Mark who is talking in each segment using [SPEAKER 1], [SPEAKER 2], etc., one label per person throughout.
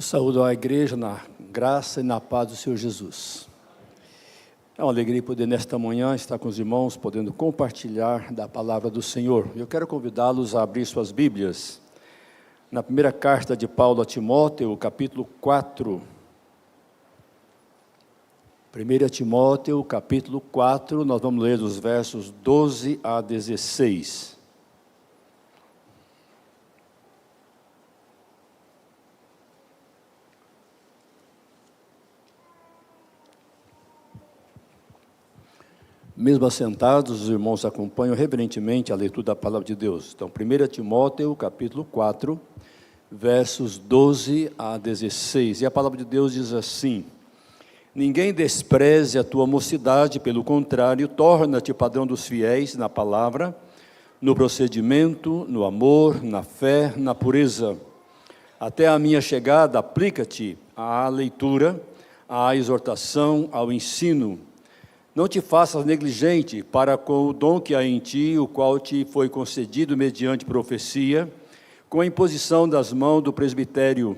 [SPEAKER 1] Eu saúdo a igreja na graça e na paz do Senhor Jesus. É uma alegria poder nesta manhã estar com os irmãos, podendo compartilhar da palavra do Senhor. Eu quero convidá-los a abrir suas Bíblias na primeira carta de Paulo a Timóteo, capítulo 4. 1 Timóteo, capítulo 4, nós vamos ler os versos 12 a 16. Mesmo assentados, os irmãos acompanham reverentemente a leitura da palavra de Deus. Então, 1 Timóteo, capítulo 4, versos 12 a 16. E a palavra de Deus diz assim: ninguém despreze a tua mocidade, pelo contrário, torna-te padrão dos fiéis na palavra, no procedimento, no amor, na fé, na pureza. Até a minha chegada, aplica-te à leitura, à exortação, ao ensino. Não te faças negligente para com o dom que há em ti, o qual te foi concedido mediante profecia, com a imposição das mãos do presbitério.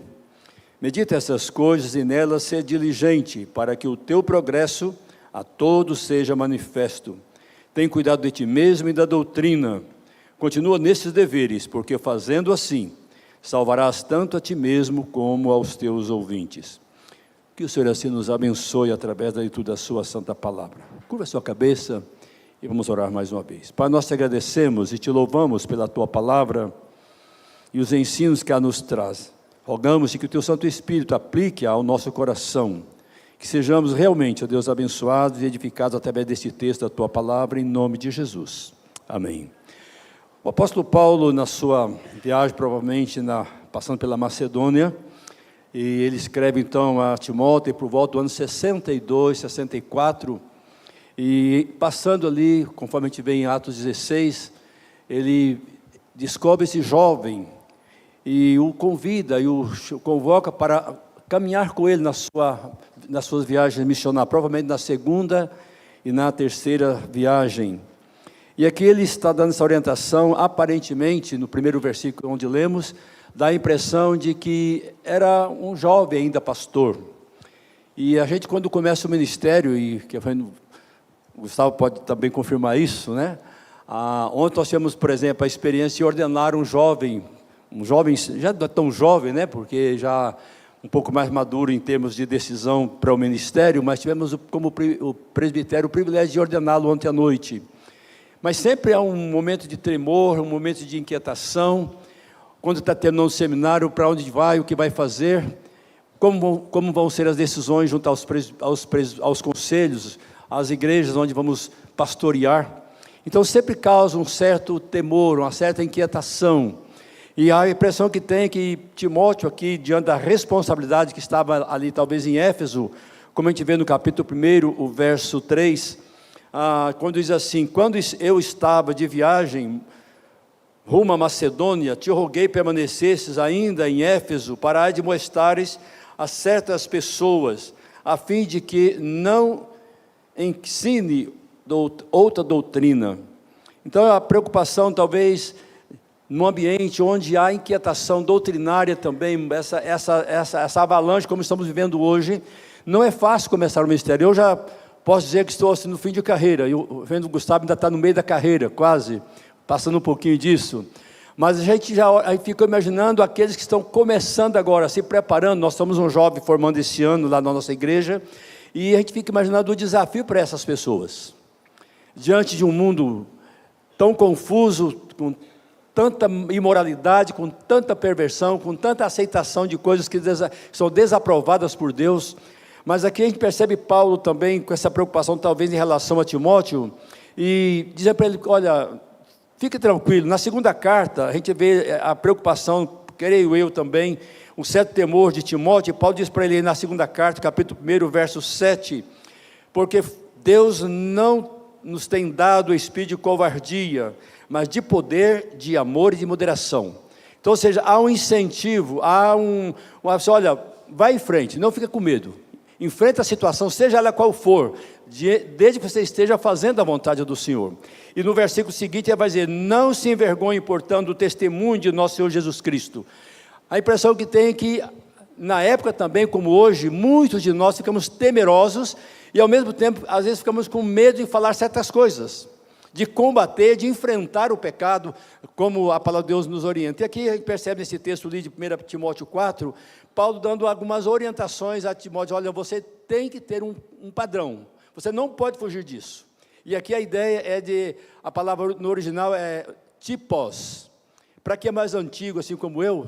[SPEAKER 1] Medita essas coisas e nelas ser diligente, para que o teu progresso a todos seja manifesto. Tem cuidado de ti mesmo e da doutrina. Continua nesses deveres, porque fazendo assim, salvarás tanto a ti mesmo como aos teus ouvintes. Que o Senhor assim nos abençoe através da leitura da sua santa palavra. Curva a sua cabeça e vamos orar mais uma vez. Pai, nós te agradecemos e te louvamos pela tua palavra e os ensinos que ela nos traz. Rogamos que o teu Santo Espírito aplique ao nosso coração, que sejamos realmente, ó Deus, abençoados e edificados através deste texto da tua palavra, em nome de Jesus. Amém. O apóstolo Paulo, na sua viagem, provavelmente passando pela Macedônia, e ele escreve então a Timóteo por volta do ano 62, 64, e passando ali, conforme a gente vê em Atos 16, ele descobre esse jovem, e o convida, e o convoca para caminhar com ele nas suas viagens missionárias, provavelmente na segunda e na terceira viagem. E aqui ele está dando essa orientação, aparentemente, no primeiro versículo onde lemos, dá a impressão de que era um jovem ainda pastor. E a gente, quando começa o ministério, e que o Gustavo pode também confirmar isso, né? Ontem nós tivemos, por exemplo, a experiência de ordenar um jovem, já não é tão jovem, né? Porque já um pouco mais maduro em termos de decisão para o ministério, mas tivemos como o presbitério o privilégio de ordená-lo ontem à noite. Mas sempre há um momento de tremor, um momento de inquietação, quando está terminando o seminário, para onde vai, o que vai fazer, como vão ser as decisões junto aos conselhos, às igrejas onde vamos pastorear. Então sempre causa um certo temor, uma certa inquietação. E a impressão que tem é que Timóteo aqui, diante da responsabilidade que estava ali talvez em Éfeso, como a gente vê no capítulo 1, o verso 3, quando diz assim: quando eu estava de viagem rumo à Macedônia, te roguei permanecesses ainda em Éfeso, para admoestares a certas pessoas, a fim de que não ensine outra doutrina. Então a preocupação talvez num ambiente onde há inquietação doutrinária também, essa avalanche como estamos vivendo hoje, não é fácil começar o ministério. Eu já posso dizer que estou assim, no fim de carreira, e o Vendo Gustavo ainda está no meio da carreira, quase, passando um pouquinho disso, mas a gente aí fica imaginando aqueles que estão começando agora, se preparando. Nós somos um jovem formando esse ano lá na nossa igreja, e a gente fica imaginando o desafio para essas pessoas, diante de um mundo tão confuso, com tanta imoralidade, com tanta perversão, com tanta aceitação de coisas que são desaprovadas por Deus. Mas aqui a gente percebe Paulo também com essa preocupação, talvez em relação a Timóteo, e dizer para ele: olha, fique tranquilo. Na segunda carta, a gente vê a preocupação, creio eu também, um certo temor de Timóteo. E Paulo diz para ele na segunda carta, capítulo 1, verso 7, porque Deus não nos tem dado o espírito de covardia, mas de poder, de amor e de moderação. Então, ou seja, há um incentivo, olha, vai em frente, não fica com medo, enfrenta a situação, seja ela qual for, desde que você esteja fazendo a vontade do Senhor. E no versículo seguinte ele vai dizer: não se envergonhe, portanto, do testemunho de nosso Senhor Jesus Cristo. A impressão que tem é que na época também, como hoje, muitos de nós ficamos temerosos e, ao mesmo tempo, às vezes ficamos com medo de falar certas coisas, de combater, de enfrentar o pecado, como a palavra de Deus nos orienta. E aqui a gente percebe nesse texto ali de 1 Timóteo 4, Paulo dando algumas orientações a Timóteo: olha, você tem que ter um padrão, você não pode fugir disso. E aqui a ideia é a palavra no original é tipos. Para quem é mais antigo, assim como eu,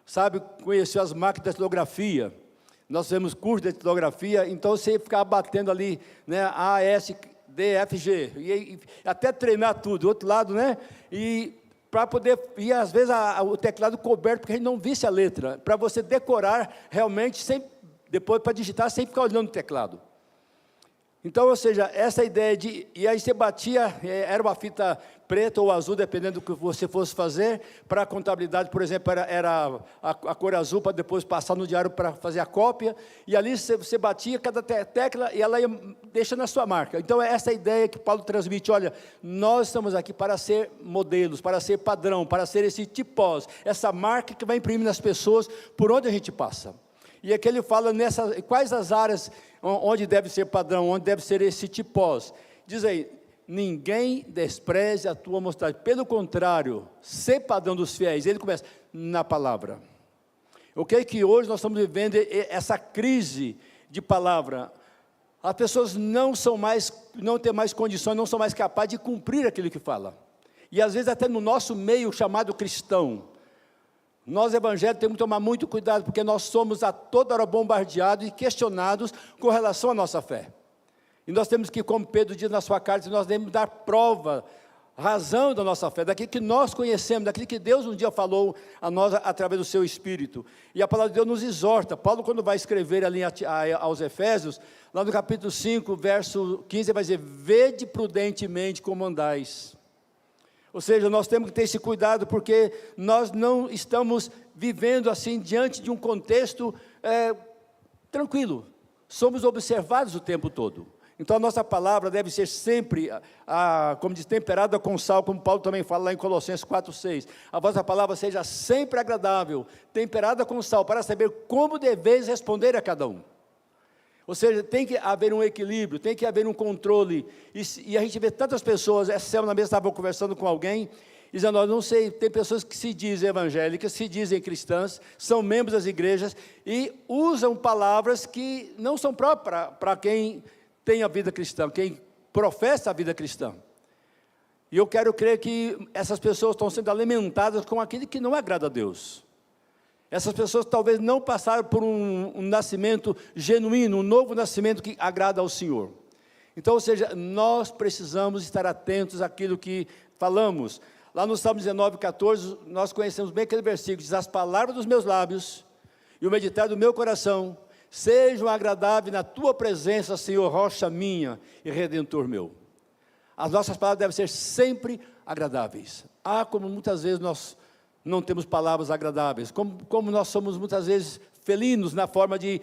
[SPEAKER 1] sabe, conheceu as máquinas de datilografia. Nós fizemos curso de datilografia, então você ficava batendo ali, né, A, S, D, F, G, e até treinar tudo, do outro lado, né, e para poder, e às vezes o teclado coberto, porque a gente não visse a letra, para você decorar realmente, sem, depois para digitar, sem ficar olhando o teclado. Então, ou seja, essa ideia e aí você batia, era uma fita preta ou azul, dependendo do que você fosse fazer. Para a contabilidade, por exemplo, era a cor azul, para depois passar no diário para fazer a cópia, e ali você batia cada tecla, e ela ia deixando a sua marca. Então, é essa ideia que Paulo transmite: olha, nós estamos aqui para ser modelos, para ser padrão, para ser esse tipós, essa marca que vai imprimir nas pessoas por onde a gente passa. E aqui ele fala quais as áreas onde deve ser padrão, onde deve ser esse tipós. Diz aí: ninguém despreze a tua mocidade, pelo contrário, ser padrão dos fiéis. Ele começa na palavra. Eu creio que hoje nós estamos vivendo essa crise de palavra. As pessoas não têm mais condições, não são mais capazes de cumprir aquilo que fala. E às vezes até no nosso meio chamado cristão, nós evangélicos temos que tomar muito cuidado, porque nós somos a toda hora bombardeados e questionados com relação à nossa fé. E nós temos que, como Pedro diz na sua carta, nós devemos dar prova, razão da nossa fé, daquilo que nós conhecemos, daquilo que Deus um dia falou a nós através do seu Espírito. E a palavra de Deus nos exorta. Paulo, quando vai escrever ali aos Efésios, lá no capítulo 5, verso 15, vai dizer: vede prudentemente como andais. Ou seja, nós temos que ter esse cuidado, porque nós não estamos vivendo assim, diante de um contexto tranquilo. Somos observados o tempo todo. Então, a nossa palavra deve ser sempre, como diz, temperada com sal, como Paulo também fala lá em Colossenses 4:6. A vossa palavra seja sempre agradável, temperada com sal, para saber como deveis responder a cada um. Ou seja, tem que haver um equilíbrio, tem que haver um controle. E a gente vê tantas pessoas. Essa semana mesmo estava conversando com alguém, dizendo: não sei, tem pessoas que se dizem evangélicas, se dizem cristãs, são membros das igrejas, e usam palavras que não são próprias para quem tem a vida cristã, quem professa a vida cristã. E eu quero crer que essas pessoas estão sendo alimentadas com aquilo que não agrada a Deus. Essas pessoas talvez não passaram por um nascimento genuíno, um novo nascimento que agrada ao Senhor. Então, ou seja, nós precisamos estar atentos àquilo que falamos. Lá no Salmo 19:14, nós conhecemos bem aquele versículo: diz: as palavras dos meus lábios e o meditar do meu coração sejam agradáveis na tua presença, Senhor, rocha minha e redentor meu. As nossas palavras devem ser sempre agradáveis. Como muitas vezes nós não temos palavras agradáveis, como nós somos muitas vezes felinos na forma de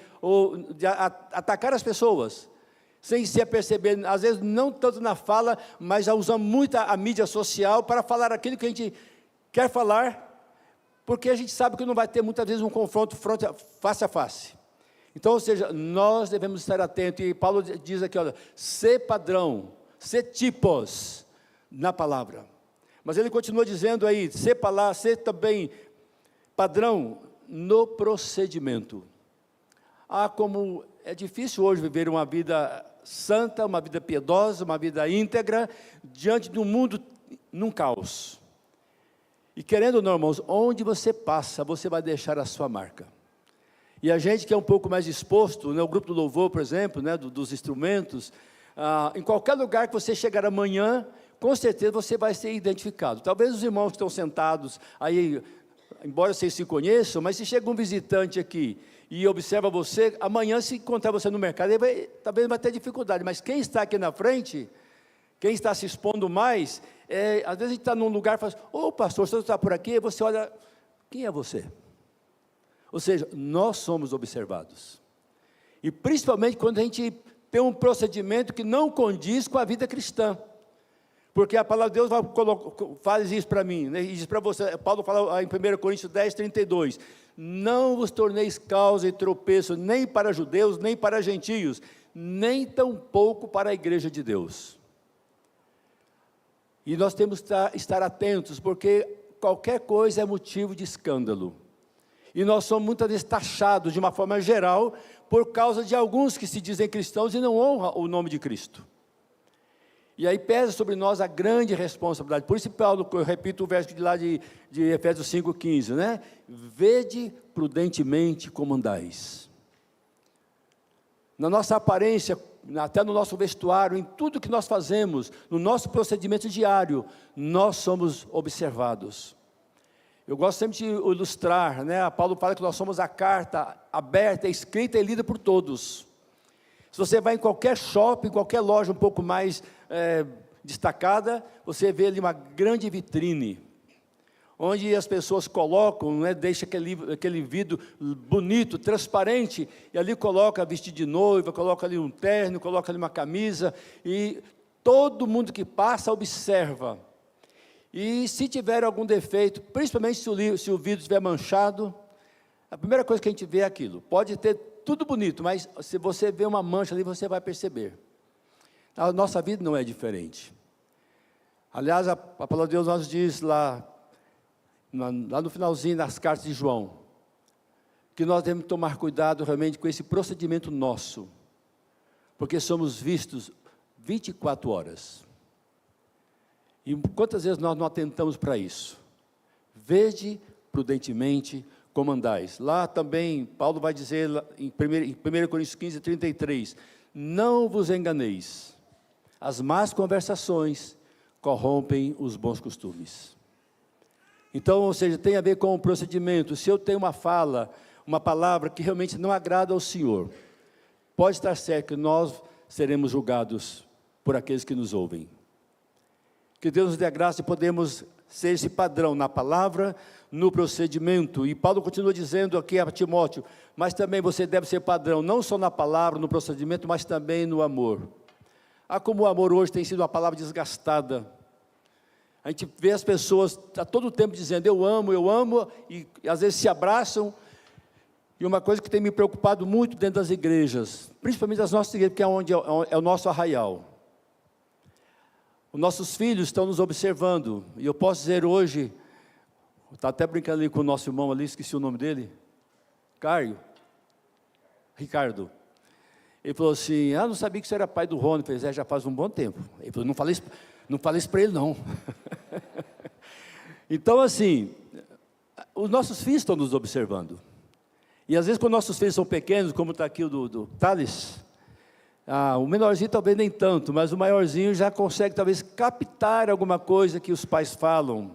[SPEAKER 1] atacar as pessoas, sem se aperceber, às vezes não tanto na fala, mas já usamos muito a mídia social para falar aquilo que a gente quer falar, porque a gente sabe que não vai ter muitas vezes um confronto face a face. Então, ou seja, nós devemos estar atentos, e Paulo diz aqui, olha, ser padrão, ser tipos na palavra. Mas ele continua dizendo aí, ser também padrão no procedimento. Como é difícil hoje viver uma vida santa, uma vida piedosa, uma vida íntegra, diante de um mundo num caos. E querendo ou não, irmãos, onde você passa, você vai deixar a sua marca. E a gente que é um pouco mais exposto, né, o grupo do louvor, por exemplo, né, dos instrumentos, em qualquer lugar que você chegar amanhã, com certeza você vai ser identificado. Talvez os irmãos que estão sentados aí, embora vocês se conheçam, mas se chega um visitante aqui e observa você, amanhã se encontrar você no mercado, ele talvez vai ter dificuldade, mas quem está aqui na frente, quem está se expondo mais, às vezes a gente está num lugar e fala assim: pastor, você está por aqui, você olha, quem é você? Ou seja, nós somos observados. E principalmente quando a gente tem um procedimento que não condiz com a vida cristã. Porque a palavra de Deus faz isso para mim, né? E diz para você, Paulo fala em 1 Coríntios 10, 32, não vos torneis causa e tropeço, nem para judeus, nem para gentios, nem tampouco para a igreja de Deus. E nós temos que estar atentos, porque qualquer coisa é motivo de escândalo. E nós somos muitas vezes taxados de uma forma geral, por causa de alguns que se dizem cristãos e não honram o nome de Cristo. E aí pesa sobre nós a grande responsabilidade. Por isso Paulo, eu repito o verso de lá de Efésios 5,15, né? Vede prudentemente como andais. Na nossa aparência, até no nosso vestuário, em tudo que nós fazemos, no nosso procedimento diário, nós somos observados. Eu gosto sempre de ilustrar, né? Paulo fala que nós somos a carta aberta, escrita e lida por todos. Se você vai em qualquer shopping, qualquer loja um pouco mais destacada, você vê ali uma grande vitrine, onde as pessoas colocam, né, deixa aquele vidro bonito, transparente, e ali coloca vestido de noiva, coloca ali um terno, coloca ali uma camisa, e todo mundo que passa observa. E se tiver algum defeito, principalmente se o vidro estiver manchado, a primeira coisa que a gente vê é aquilo. Pode ter tudo bonito, mas se você vê uma mancha ali, você vai perceber. A nossa vida não é diferente. Aliás, a palavra de Deus nos diz lá no finalzinho das cartas de João, que nós devemos tomar cuidado realmente com esse procedimento nosso, porque somos vistos 24 horas. E quantas vezes nós não atentamos para isso? Vede prudentemente como andais. Lá também, Paulo vai dizer em 1 Coríntios 15, 33, não vos enganeis, as más conversações corrompem os bons costumes. Então, ou seja, tem a ver com o procedimento. Se eu tenho uma fala, uma palavra que realmente não agrada ao Senhor, pode estar certo que nós seremos julgados por aqueles que nos ouvem. Que Deus nos dê a graça de podermos ser esse padrão na palavra, no procedimento. E Paulo continua dizendo aqui a Timóteo, mas também você deve ser padrão, não só na palavra, no procedimento, mas também no amor. Como o amor hoje tem sido uma palavra desgastada. A gente vê as pessoas a todo tempo dizendo, eu amo, e às vezes se abraçam. E uma coisa que tem me preocupado muito dentro das igrejas, principalmente das nossas igrejas, que é onde é o nosso arraial. Os nossos filhos estão nos observando, e eu posso dizer hoje, está até brincando ali com o nosso irmão ali, esqueci o nome dele, Ricardo. Ele falou assim, não sabia que você era pai do Rony. Eu falei, já faz um bom tempo. Ele falou, não falei isso para ele não. Então assim, os nossos filhos estão nos observando. E às vezes quando nossos filhos são pequenos, como está aqui o do Thales, o menorzinho talvez nem tanto, mas o maiorzinho já consegue talvez captar alguma coisa que os pais falam.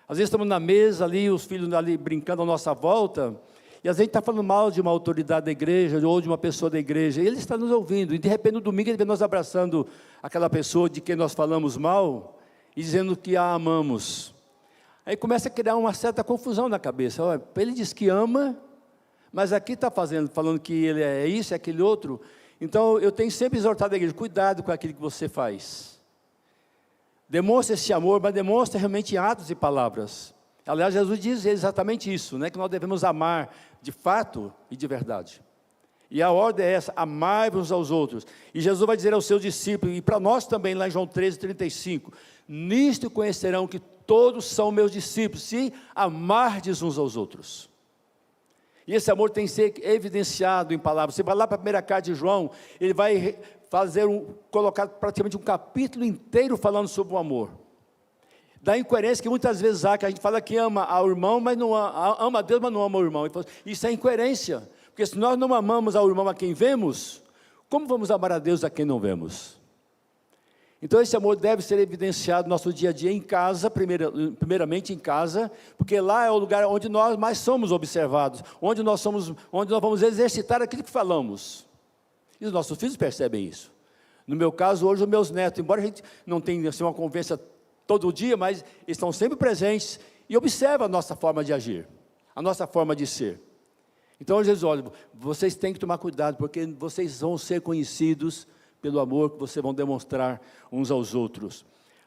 [SPEAKER 1] Às vezes estamos na mesa ali, os filhos ali brincando à nossa volta, e às vezes a gente está falando mal de uma autoridade da igreja, ou de uma pessoa da igreja, e ele está nos ouvindo, e de repente no domingo ele vê nós abraçando aquela pessoa de quem nós falamos mal, e dizendo que a amamos. Aí começa a criar uma certa confusão na cabeça. Olha, ele diz que ama, mas aqui está falando que ele é isso, é aquele outro. Então eu tenho sempre exortado a igreja, cuidado com aquilo que você faz. Demonstra esse amor, mas demonstra realmente em atos e palavras. Aliás, Jesus diz exatamente isso, né? Que nós devemos amar de fato e de verdade. E a ordem é essa, amai-vos aos outros. E Jesus vai dizer aos seus discípulos, e para nós também, lá em João 13, 35, nisto conhecerão que todos são meus discípulos, se amardes uns aos outros. E esse amor tem que ser evidenciado em palavras. Você vai lá para a primeira carta de João, ele vai colocar praticamente um capítulo inteiro falando sobre o amor. Da incoerência que muitas vezes há, que a gente fala que ama ao irmão, mas não ama a Deus, mas não ama o irmão. Isso é incoerência, porque se nós não amamos ao irmão a quem vemos, como vamos amar a Deus a quem não vemos? Então esse amor deve ser evidenciado no nosso dia a dia em casa, primeiramente em casa, porque lá é o lugar onde nós mais somos observados, onde nós vamos exercitar aquilo que falamos. E os nossos filhos percebem isso. No meu caso, hoje os meus netos, embora a gente não tenha assim, uma conversa todo dia, mas estão sempre presentes e observam a nossa forma de agir, a nossa forma de ser. Então Jesus, olha, vocês têm que tomar cuidado, porque vocês vão ser conhecidos pelo amor que vocês vão demonstrar uns aos outros.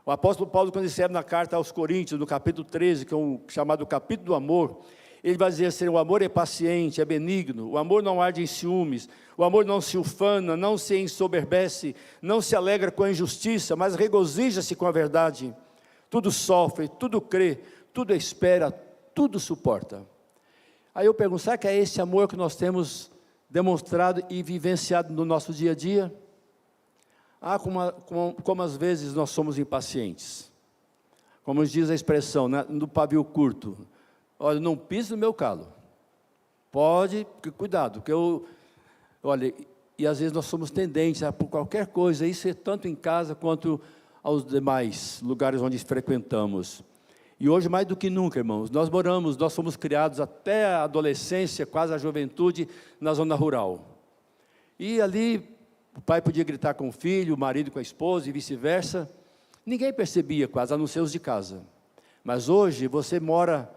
[SPEAKER 1] O apóstolo Paulo, quando escreve na carta aos Coríntios, no capítulo 13, que é chamado capítulo do amor, ele vai dizer assim: o amor é paciente, é benigno, o amor não arde em ciúmes, o amor não se ufana, não se ensoberbece, não se alegra com a injustiça, mas regozija-se com a verdade. Tudo sofre, tudo crê, tudo espera, tudo suporta. Aí eu pergunto, será que é esse amor que nós temos demonstrado e vivenciado no nosso dia a dia? Como às vezes nós somos impacientes. Como diz a expressão, né, no pavio curto: olha, não pise no meu calo. Pode, cuidado, que olha, e às vezes nós somos tendentes a, por qualquer coisa, isso é tanto em casa quanto aos demais lugares onde frequentamos. E hoje, mais do que nunca, irmãos, nós fomos criados até a adolescência, quase a juventude, na zona rural. E ali, o pai podia gritar com o filho, o marido com a esposa e vice-versa. Ninguém percebia quase, a não ser os de casa. Mas hoje, você mora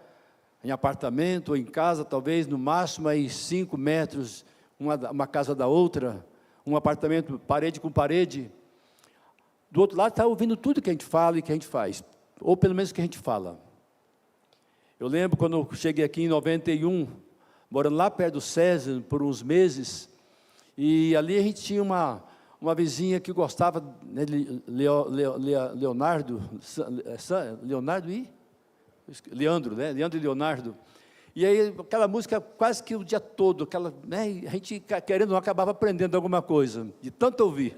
[SPEAKER 1] em apartamento ou em casa, talvez, no máximo, aí 5 metros, uma casa da outra, um apartamento parede com parede. Do outro lado, está ouvindo tudo que a gente fala e que a gente faz, ou pelo menos que a gente fala. Eu lembro quando eu cheguei aqui em 91, morando lá perto do César, por uns meses, e ali a gente tinha uma vizinha que gostava, né, Leandro e Leonardo. E aí, aquela música quase que o dia todo, né, a gente, querendo ou não, acabava aprendendo alguma coisa, de tanto ouvir.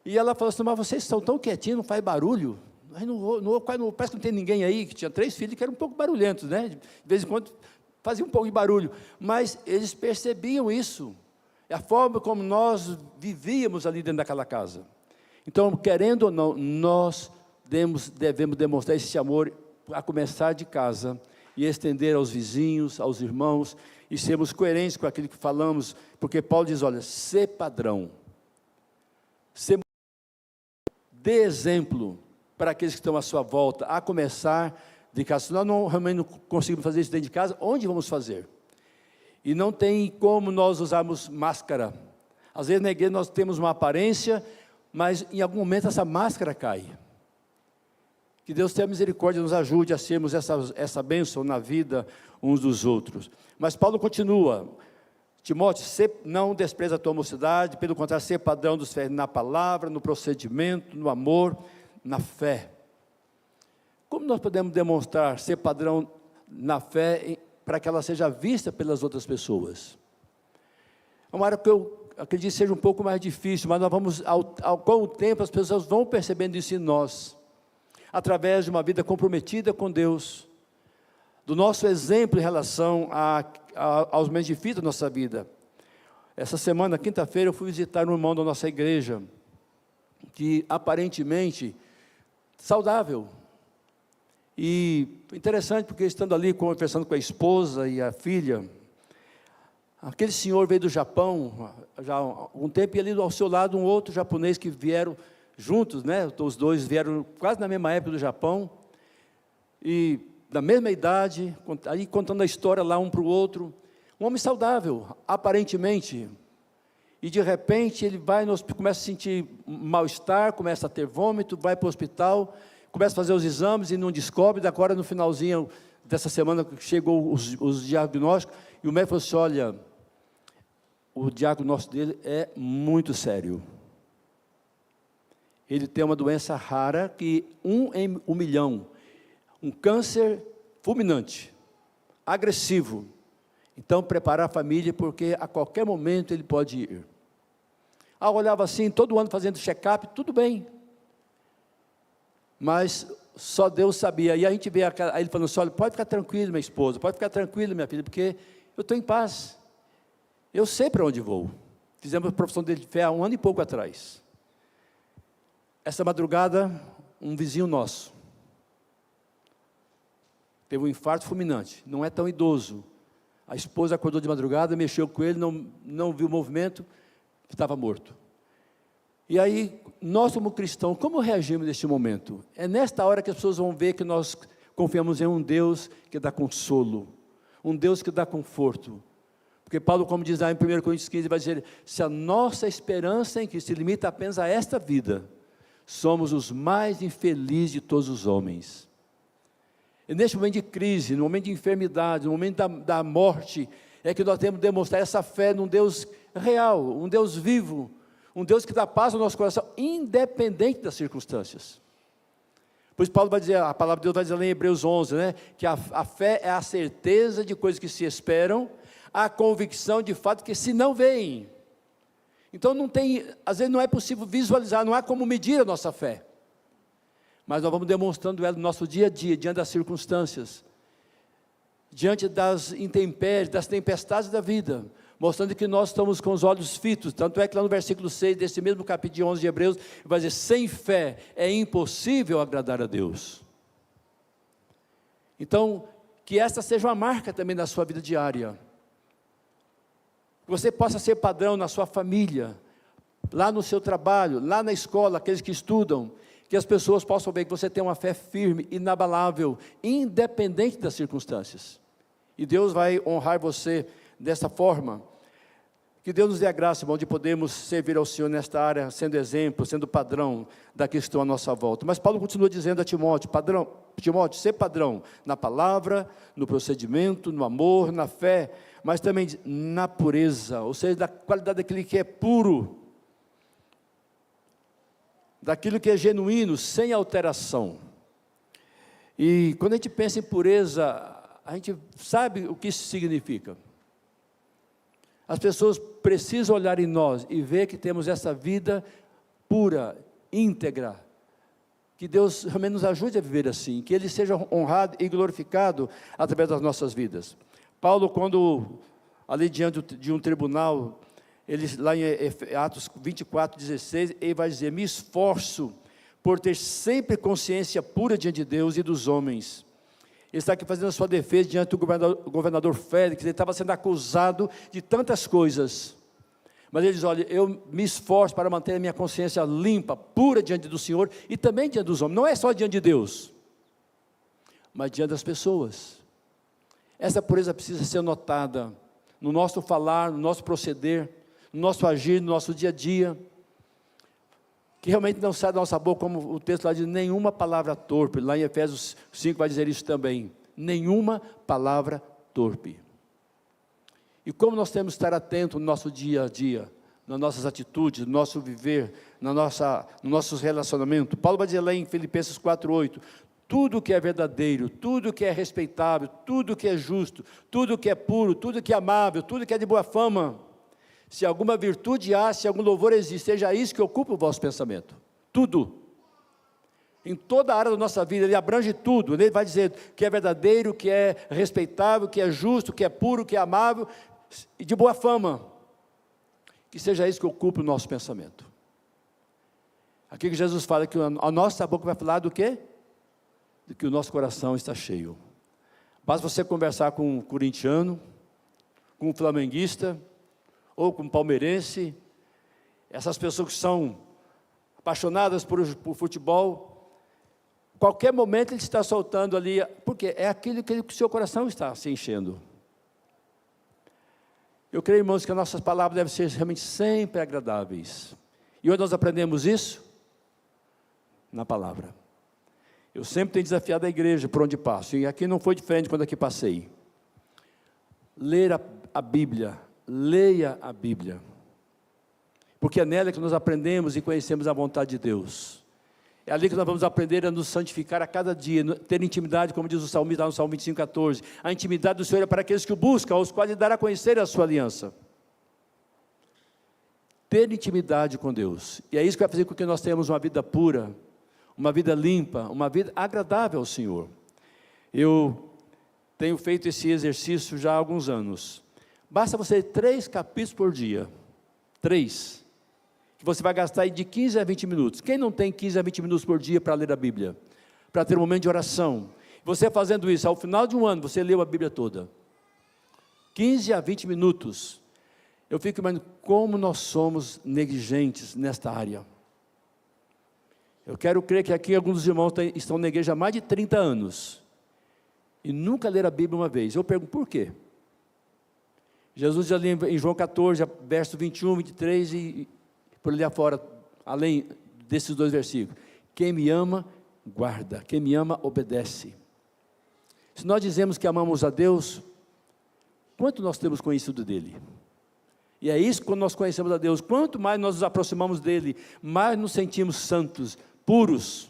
[SPEAKER 1] E ela falou assim: mas vocês estão tão quietinhos, não faz barulho? Parece que não tem ninguém aí, que tinha 3 filhos que eram um pouco barulhentos, né? De vez em quando fazia um pouco de barulho, mas eles percebiam isso, é a forma como nós vivíamos ali dentro daquela casa. Então, querendo ou não, nós devemos demonstrar esse amor a começar de casa e estender aos vizinhos, aos irmãos, e sermos coerentes com aquilo que falamos, porque Paulo diz: olha, ser padrão, dê exemplo para aqueles que estão à sua volta, a começar de casa. Se nós realmente não conseguimos fazer isso dentro de casa, onde vamos fazer? E não tem como nós usarmos máscara. Às vezes na igreja nós temos uma aparência, mas em algum momento essa máscara cai. Que Deus tenha misericórdia, nos ajude a sermos essa bênção na vida uns dos outros. Mas Paulo continua: Timóteo, não despreza a tua mocidade, pelo contrário, ser padrão dos fiéis na palavra, no procedimento, no amor, na fé. Como nós podemos demonstrar ser padrão na fé para que ela seja vista pelas outras pessoas? É uma área que eu acredito seja um pouco mais difícil, mas nós vamos, com o tempo, as pessoas vão percebendo isso em nós, através de uma vida comprometida com Deus, do nosso exemplo em relação aos momentos difíceis da nossa vida. Essa semana, quinta-feira, eu fui visitar um irmão da nossa igreja, que aparentemente saudável, e interessante, porque estando ali conversando com a esposa e a filha, aquele senhor veio do Japão, já há algum tempo, e ali ao seu lado um outro japonês que vieram juntos, né, os dois vieram quase na mesma época do Japão, e da mesma idade, aí contando a história lá um para o outro, um homem saudável, aparentemente, e de repente ele começa a sentir mal-estar, começa a ter vômito, vai para o hospital, começa a fazer os exames e não descobre. Agora no finalzinho dessa semana chegou os diagnósticos, e o médico falou assim: olha, o diagnóstico dele é muito sério. Ele tem uma doença rara, que 1 em 1 milhão, um câncer fulminante, agressivo. Então, preparar a família, porque a qualquer momento ele pode ir. Eu olhava assim, todo ano fazendo check-up, tudo bem. Mas só Deus sabia. E a gente vê aí ele falando assim: olha, pode ficar tranquilo, minha esposa, pode ficar tranquilo, minha filha, porque eu estou em paz. Eu sei para onde vou. Fizemos a profissão de fé há 1 ano e pouco atrás. Essa madrugada, um vizinho nosso teve um infarto fulminante, não é tão idoso. A esposa acordou de madrugada, mexeu com ele, não viu o movimento, estava morto. E aí, nós como cristãos, como reagimos neste momento? É nesta hora que as pessoas vão ver que nós confiamos em um Deus que dá consolo, um Deus que dá conforto. Porque Paulo, como diz lá em 1 Coríntios 15, vai dizer: se a nossa esperança em que se limita apenas a esta vida, somos os mais infelizes de todos os homens. E neste momento de crise, no momento de enfermidade, no momento da morte, é que nós temos que demonstrar essa fé num Deus real, um Deus vivo, um Deus que dá paz ao nosso coração, independente das circunstâncias. Pois Paulo vai dizer, a palavra de Deus vai dizer lá em Hebreus 11, né, que a fé é a certeza de coisas que se esperam, a convicção de fato que se não veem. Então às vezes não é possível visualizar, não há como medir a nossa fé. Mas nós vamos demonstrando ela no nosso dia a dia, diante das circunstâncias, diante das intempéries, das tempestades da vida, mostrando que nós estamos com os olhos fitos. Tanto é que lá no versículo 6 desse mesmo capítulo 11 de Hebreus, vai dizer, sem fé é impossível agradar a Deus. Então, que esta seja uma marca também da sua vida diária, que você possa ser padrão na sua família, lá no seu trabalho, lá na escola, aqueles que estudam, que as pessoas possam ver que você tem uma fé firme, inabalável, independente das circunstâncias, e Deus vai honrar você dessa forma. Que Deus nos dê a graça, irmão, de podermos servir ao Senhor nesta área, sendo exemplo, sendo padrão daqueles que estão à nossa volta. Mas Paulo continua dizendo a Timóteo, Timóteo, ser padrão na palavra, no procedimento, no amor, na fé, mas também na pureza, ou seja, da qualidade daquele que é puro, daquilo que é genuíno, sem alteração. E quando a gente pensa em pureza, a gente sabe o que isso significa. As pessoas precisam olhar em nós e ver que temos essa vida pura, íntegra, que Deus realmente nos ajude a viver assim, que Ele seja honrado e glorificado através das nossas vidas. Paulo, quando ali diante de um tribunal, ele, lá em Atos 24:16, ele vai dizer, me esforço por ter sempre consciência pura diante de Deus e dos homens. Ele está aqui fazendo a sua defesa diante do governador Félix. Ele estava sendo acusado de tantas coisas, mas ele diz, olha, eu me esforço para manter a minha consciência limpa, pura diante do Senhor, e também diante dos homens, não é só diante de Deus, mas diante das pessoas. Essa pureza precisa ser notada, no nosso falar, no nosso proceder, no nosso agir, no nosso dia a dia, que realmente não sai da nossa boca, como o texto lá diz, nenhuma palavra torpe. Lá em Efésios 5 vai dizer isso também, nenhuma palavra torpe. E como nós temos que estar atentos no nosso dia a dia, nas nossas atitudes, no nosso viver, no nossos relacionamentos. Paulo vai dizer lá em Filipenses 4:8, tudo que é verdadeiro, tudo que é respeitável, tudo que é justo, tudo que é puro, tudo que é amável, tudo que é de boa fama, se alguma virtude há, se algum louvor existe, seja isso que ocupa o vosso pensamento. Tudo. Em toda a área da nossa vida, ele abrange tudo. Ele vai dizer que é verdadeiro, que é respeitável, que é justo, que é puro, que é amável e de boa fama. Que seja isso que ocupe o nosso pensamento. Aqui que Jesus fala que a nossa boca vai falar do quê? Do que o nosso coração está cheio. Basta você conversar com um corintiano, com um flamenguista, ou com um palmeirense, essas pessoas que são apaixonadas por futebol, qualquer momento ele está soltando ali, porque é aquilo que o seu coração está se enchendo. Eu creio, irmãos, que as nossas palavras devem ser realmente sempre agradáveis. E onde nós aprendemos isso? Na palavra. Eu sempre tenho desafiado a igreja por onde passo, e aqui não foi diferente quando aqui passei. Ler a Bíblia. Leia a Bíblia, porque é nela que nós aprendemos e conhecemos a vontade de Deus. É ali que nós vamos aprender a nos santificar a cada dia, ter intimidade, como diz o salmista lá no Salmo 25:14, a intimidade do Senhor é para aqueles que o buscam, aos quais Ele dará a conhecer a sua aliança. Ter intimidade com Deus, e é isso que vai fazer com que nós tenhamos uma vida pura, uma vida limpa, uma vida agradável ao Senhor. Eu tenho feito esse exercício já há alguns anos. Basta você ler 3 capítulos por dia, 3, que você vai gastar aí de 15 a 20 minutos. Quem não tem 15 a 20 minutos por dia para ler a Bíblia? Para ter um momento de oração. Você fazendo isso, ao final de um ano, você leu a Bíblia toda. 15 a 20 minutos. Eu fico imaginando como nós somos negligentes nesta área. Eu quero crer que aqui alguns dos irmãos estão na igreja há mais de 30 anos, e nunca leram a Bíblia uma vez. Eu pergunto, por quê? Jesus diz ali em João 14, verso 21, 23 e por ali afora, além desses 2 versículos. Quem me ama, guarda. Quem me ama, obedece. Se nós dizemos que amamos a Deus, quanto nós temos conhecido dEle? E é isso que quando nós conhecemos a Deus, quanto mais nós nos aproximamos dEle, mais nos sentimos santos, puros.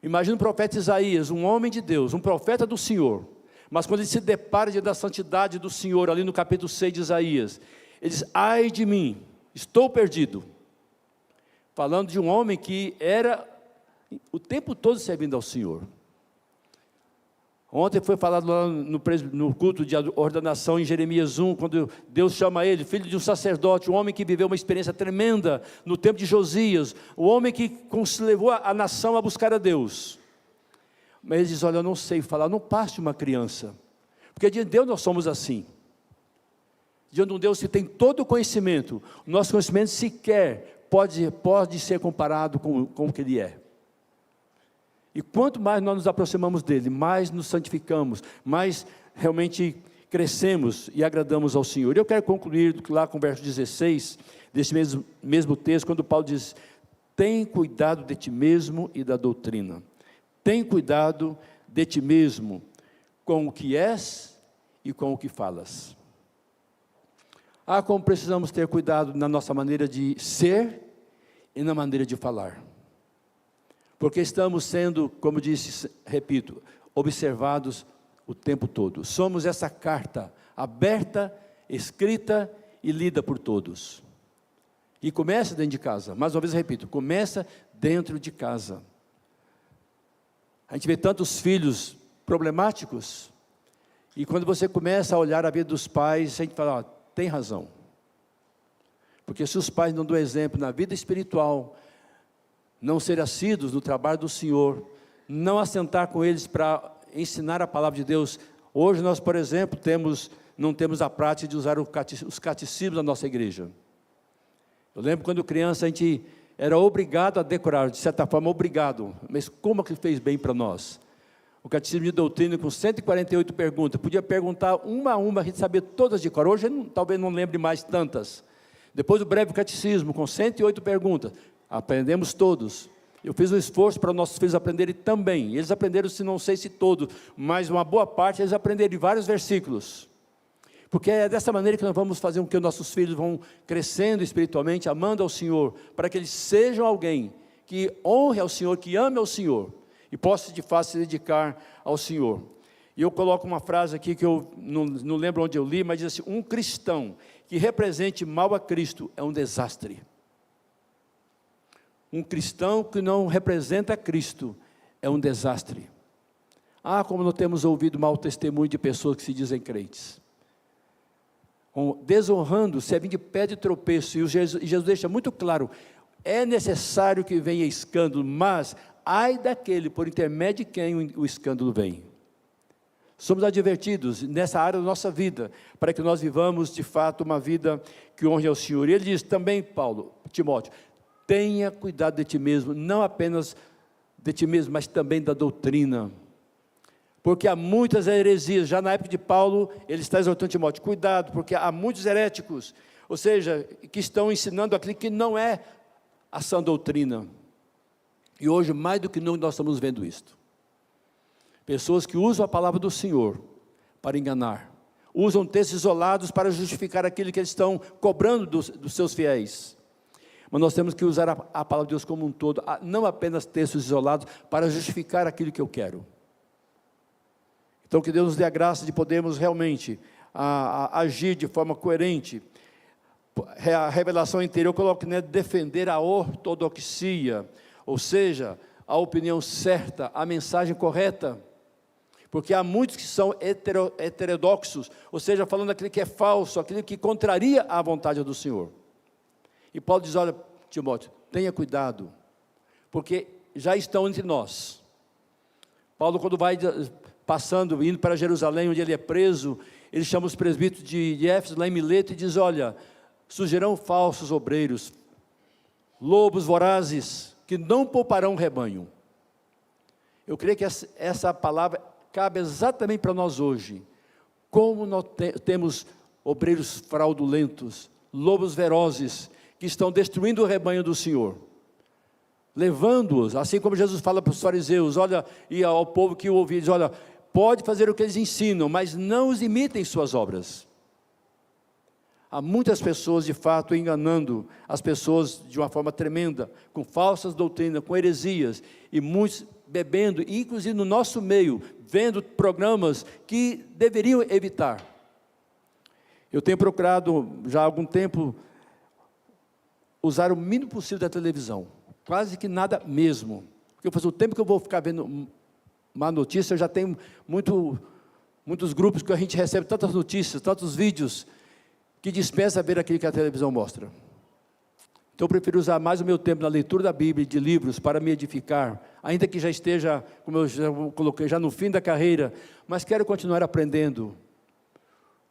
[SPEAKER 1] Imagina o profeta Isaías, um homem de Deus, um profeta do Senhor, mas quando ele se depara diante da santidade do Senhor, ali no capítulo 6 de Isaías, ele diz, ai de mim, estou perdido. Falando de um homem que era o tempo todo servindo ao Senhor. Ontem foi falado lá no culto de ordenação em Jeremias 1, quando Deus chama ele, filho de um sacerdote, um homem que viveu uma experiência tremenda no tempo de Josias, o homem que levou a nação a buscar a Deus. Mas ele diz, olha, eu não sei falar, não passe de uma criança, porque diante de Deus nós somos assim. Diante de um Deus que tem todo o conhecimento, o nosso conhecimento sequer pode ser comparado com o que Ele é. E quanto mais nós nos aproximamos dEle, mais nos santificamos, mais realmente crescemos e agradamos ao Senhor. E eu quero concluir lá com o verso 16, desse mesmo texto, quando Paulo diz, tem cuidado de ti mesmo e da doutrina. Tem cuidado de ti mesmo, com o que és e com o que falas. Como precisamos ter cuidado na nossa maneira de ser e na maneira de falar. Porque estamos sendo, como disse, repito, observados o tempo todo. Somos essa carta aberta, escrita e lida por todos. E começa dentro de casa, mais uma vez repito, começa dentro de casa. A gente vê tantos filhos problemáticos, e quando você começa a olhar a vida dos pais, a gente fala, tem razão. Porque se os pais não dão exemplo na vida espiritual, não ser assíduos no trabalho do Senhor, não assentar com eles para ensinar a palavra de Deus. Hoje nós, por exemplo, não temos a prática de usar os catecismos da nossa igreja. Eu lembro quando criança a gente era obrigado a decorar, de certa forma obrigado, mas como que fez bem para nós? O catecismo de doutrina com 148 perguntas, podia perguntar uma a uma, a gente sabia todas de cor. Hoje talvez não lembre mais tantas. Depois o breve catecismo com 108 perguntas, aprendemos todos. Eu fiz um esforço para nossos filhos aprenderem também. Eles aprenderam, se não sei se todos, mas uma boa parte eles aprenderam vários versículos. Porque é dessa maneira que nós vamos fazer com que os nossos filhos vão crescendo espiritualmente, amando ao Senhor, para que eles sejam alguém que honre ao Senhor, que ame ao Senhor, e possa de fato se dedicar ao Senhor. E eu coloco uma frase aqui que eu não lembro onde eu li, mas diz assim, um cristão que represente mal a Cristo é um desastre. Um cristão que não representa Cristo é um desastre. Como nós temos ouvido mau testemunho de pessoas que se dizem crentes. Desonrando, servindo de pé de tropeço, e Jesus deixa muito claro, é necessário que venha escândalo, mas ai daquele por intermédio de quem o escândalo vem. Somos advertidos nessa área da nossa vida, para que nós vivamos de fato uma vida que honre ao Senhor. E ele diz também, Timóteo, tenha cuidado de ti mesmo, não apenas de ti mesmo, mas também da doutrina. Porque há muitas heresias, já na época de Paulo, ele está exortando Timóteo, cuidado, porque há muitos heréticos, ou seja, que estão ensinando aquilo que não é a sã doutrina. E hoje, mais do que nunca, nós estamos vendo isto. Pessoas que usam a palavra do Senhor para enganar, usam textos isolados para justificar aquilo que eles estão cobrando dos seus fiéis. Mas nós temos que usar a palavra de Deus como um todo, não apenas textos isolados, para justificar aquilo que eu quero. Então que Deus nos dê a graça de podermos realmente agir de forma coerente. A revelação interior, eu coloco, defender a ortodoxia, ou seja, a opinião certa, a mensagem correta. Porque há muitos que são heterodoxos, ou seja, falando aquilo que é falso, aquilo que contraria a vontade do Senhor. E Paulo diz, olha, Timóteo, tenha cuidado, porque já estão entre nós. Paulo, quando vai passando, indo para Jerusalém, onde ele é preso, ele chama os presbíteros de Éfeso, lá em Mileto, e diz, olha, surgirão falsos obreiros, lobos vorazes, que não pouparão o rebanho. Eu creio que essa palavra cabe exatamente para nós hoje. Como nós temos obreiros fraudulentos, lobos ferozes, que estão destruindo o rebanho do Senhor. levando-os, assim como Jesus fala para os fariseus, olha, e ao povo que o ouvia, diz, olha, pode fazer o que eles ensinam, mas não os imitem suas obras. Há muitas pessoas, de fato, enganando as pessoas de uma forma tremenda, com falsas doutrinas, com heresias, e muitos bebendo, inclusive no nosso meio, vendo programas que deveriam evitar. Eu tenho procurado, já há algum tempo, usar o mínimo possível da televisão, quase que nada mesmo, porque o tempo que eu vou ficar vendo uma notícia, eu já tenho muitos grupos que a gente recebe tantas notícias, tantos vídeos, que dispensa ver aquilo que a televisão mostra. Então eu prefiro usar mais o meu tempo na leitura da Bíblia e de livros para me edificar, ainda que já esteja, como eu já coloquei, já no fim da carreira, mas quero continuar aprendendo,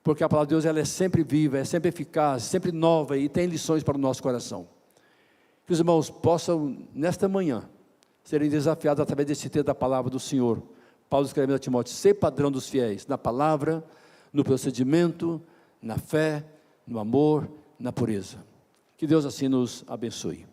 [SPEAKER 1] porque a palavra de Deus ela é sempre viva, é sempre eficaz, sempre nova e tem lições para o nosso coração. Que os irmãos possam, nesta manhã, serem desafiados através desse texto da palavra do Senhor. Paulo escrevendo a Timóteo, ser padrão dos fiéis, na palavra, no procedimento, na fé, no amor, na pureza. Que Deus assim nos abençoe.